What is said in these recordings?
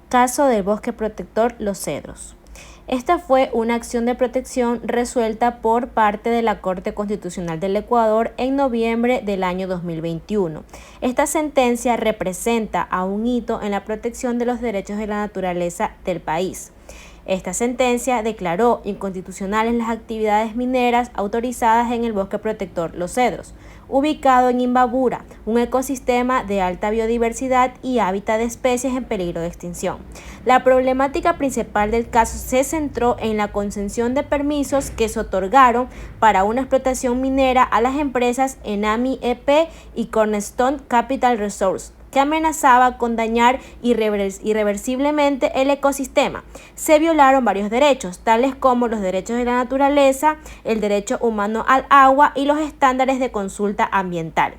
Caso del bosque protector Los Cedros. Esta fue una acción de protección resuelta por parte de la Corte Constitucional del Ecuador en noviembre del año 2021. Esta sentencia representa a un hito en la protección de los derechos de la naturaleza del país. Esta sentencia declaró inconstitucionales las actividades mineras autorizadas en el bosque protector Los Cedros, ubicado en Imbabura, un ecosistema de alta biodiversidad y hábitat de especies en peligro de extinción. La problemática principal del caso se centró en la concesión de permisos que se otorgaron para una explotación minera a las empresas Enami EP y Cornerstone Capital Resources, que amenazaba con dañar irreversiblemente el ecosistema. Se violaron varios derechos, tales como los derechos de la naturaleza, el derecho humano al agua y los estándares de consulta ambiental.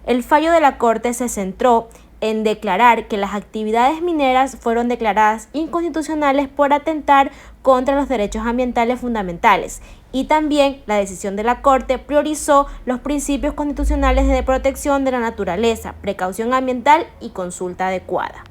El fallo de la Corte se centró en declarar que las actividades mineras fueron declaradas inconstitucionales por atentar contra los derechos ambientales fundamentales, y también la decisión de la Corte priorizó los principios constitucionales de protección de la naturaleza, precaución ambiental y consulta adecuada.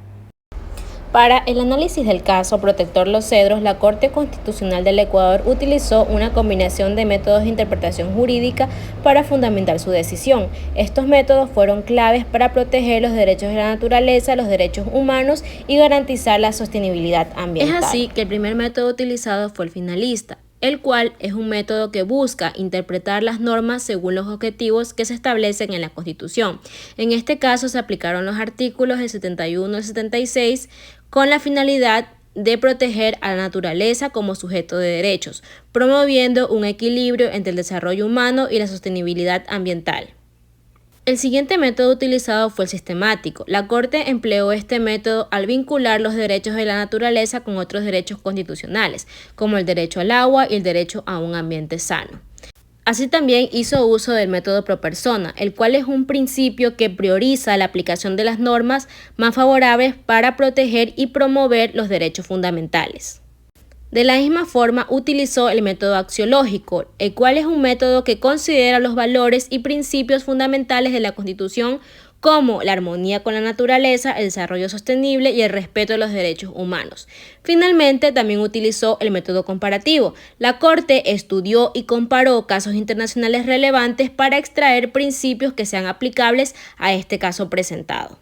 Para el análisis del caso protector Los Cedros, la Corte Constitucional del Ecuador utilizó una combinación de métodos de interpretación jurídica para fundamentar su decisión. Estos métodos fueron claves para proteger los derechos de la naturaleza, los derechos humanos y garantizar la sostenibilidad ambiental. Es así que el primer método utilizado fue el finalista, el cual es un método que busca interpretar las normas según los objetivos que se establecen en la Constitución. En este caso se aplicaron los artículos del 71 al 76 con la finalidad de proteger a la naturaleza como sujeto de derechos, promoviendo un equilibrio entre el desarrollo humano y la sostenibilidad ambiental. El siguiente método utilizado fue el sistemático. La Corte empleó este método al vincular los derechos de la naturaleza con otros derechos constitucionales, como el derecho al agua y el derecho a un ambiente sano. Así también hizo uso del método pro persona, el cual es un principio que prioriza la aplicación de las normas más favorables para proteger y promover los derechos fundamentales. De la misma forma, utilizó el método axiológico, el cual es un método que considera los valores y principios fundamentales de la Constitución como la armonía con la naturaleza, el desarrollo sostenible y el respeto de los derechos humanos. Finalmente, también utilizó el método comparativo. La Corte estudió y comparó casos internacionales relevantes para extraer principios que sean aplicables a este caso presentado.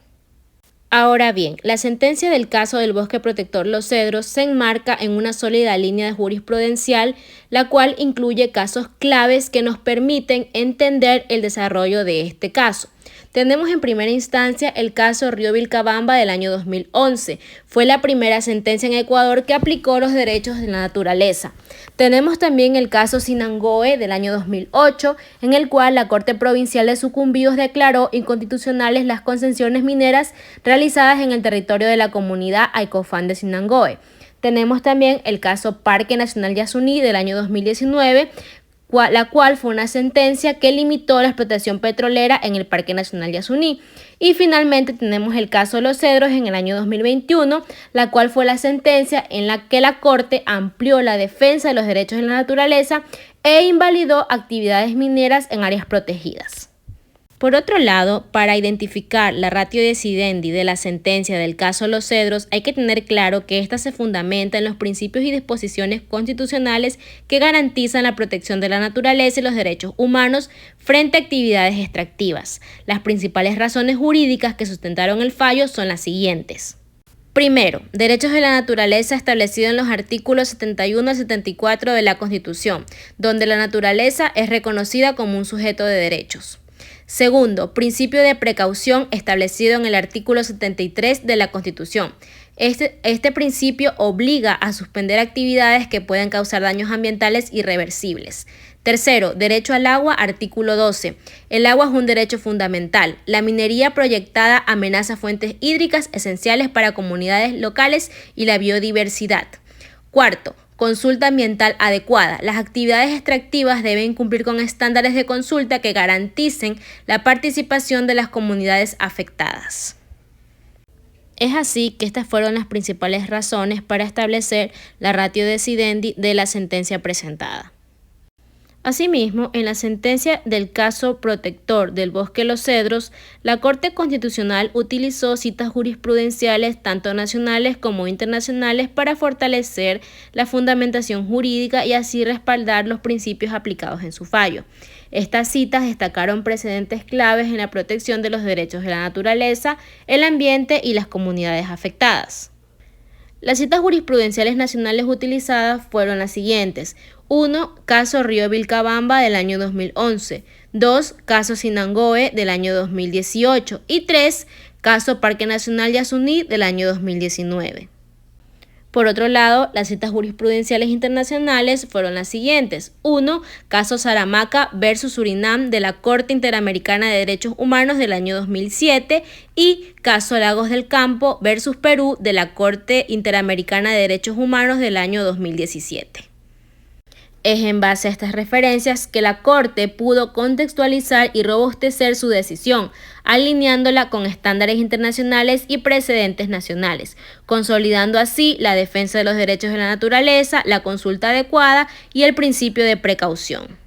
Ahora bien, la sentencia del caso del bosque protector Los Cedros se enmarca en una sólida línea de jurisprudencial, la cual incluye casos claves que nos permiten entender el desarrollo de este caso. Tenemos en primera instancia el caso Río Vilcabamba del año 2011. Fue la primera sentencia en Ecuador que aplicó los derechos de la naturaleza. Tenemos también el caso Sinangoe del año 2008, en el cual la Corte Provincial de Sucumbíos declaró inconstitucionales las concesiones mineras realizadas en el territorio de la comunidad Aicofán de Sinangoe. Tenemos también el caso Parque Nacional Yasuní del año 2019, la cual fue una sentencia que limitó la explotación petrolera en el Parque Nacional Yasuní. Y finalmente tenemos el caso Los Cedros en el año 2021, la cual fue la sentencia en la que la Corte amplió la defensa de los derechos de la naturaleza e invalidó actividades mineras en áreas protegidas. Por otro lado, para identificar la ratio decidendi de la sentencia del caso Los Cedros, hay que tener claro que ésta se fundamenta en los principios y disposiciones constitucionales que garantizan la protección de la naturaleza y los derechos humanos frente a actividades extractivas. Las principales razones jurídicas que sustentaron el fallo son las siguientes. Primero, derechos de la naturaleza establecidos en los artículos 71 al 74 de la Constitución, donde la naturaleza es reconocida como un sujeto de derechos. Segundo, principio de precaución establecido en el artículo 73 de la Constitución. Este principio obliga a suspender actividades que puedan causar daños ambientales irreversibles. Tercero, derecho al agua, artículo 12. El agua es un derecho fundamental. La minería proyectada amenaza fuentes hídricas esenciales para comunidades locales y la biodiversidad. Cuarto, consulta ambiental adecuada. Las actividades extractivas deben cumplir con estándares de consulta que garanticen la participación de las comunidades afectadas. Es así que estas fueron las principales razones para establecer la ratio decidendi de la sentencia presentada. Asimismo, en la sentencia del caso protector del Bosque Los Cedros, la Corte Constitucional utilizó citas jurisprudenciales tanto nacionales como internacionales para fortalecer la fundamentación jurídica y así respaldar los principios aplicados en su fallo. Estas citas destacaron precedentes claves en la protección de los derechos de la naturaleza, el ambiente y las comunidades afectadas. Las citas jurisprudenciales nacionales utilizadas fueron las siguientes. 1. Caso Río Vilcabamba del año 2011. 2. Caso Sinangoe del año 2018. Y 3. Caso Parque Nacional Yasuní del año 2019. Por otro lado, las citas jurisprudenciales internacionales fueron las siguientes. 1. Caso Saramaca versus Surinam de la Corte Interamericana de Derechos Humanos del año 2007 y caso Lagos del Campo versus Perú de la Corte Interamericana de Derechos Humanos del año 2017. Es en base a estas referencias que la Corte pudo contextualizar y robustecer su decisión, alineándola con estándares internacionales y precedentes nacionales, consolidando así la defensa de los derechos de la naturaleza, la consulta adecuada y el principio de precaución.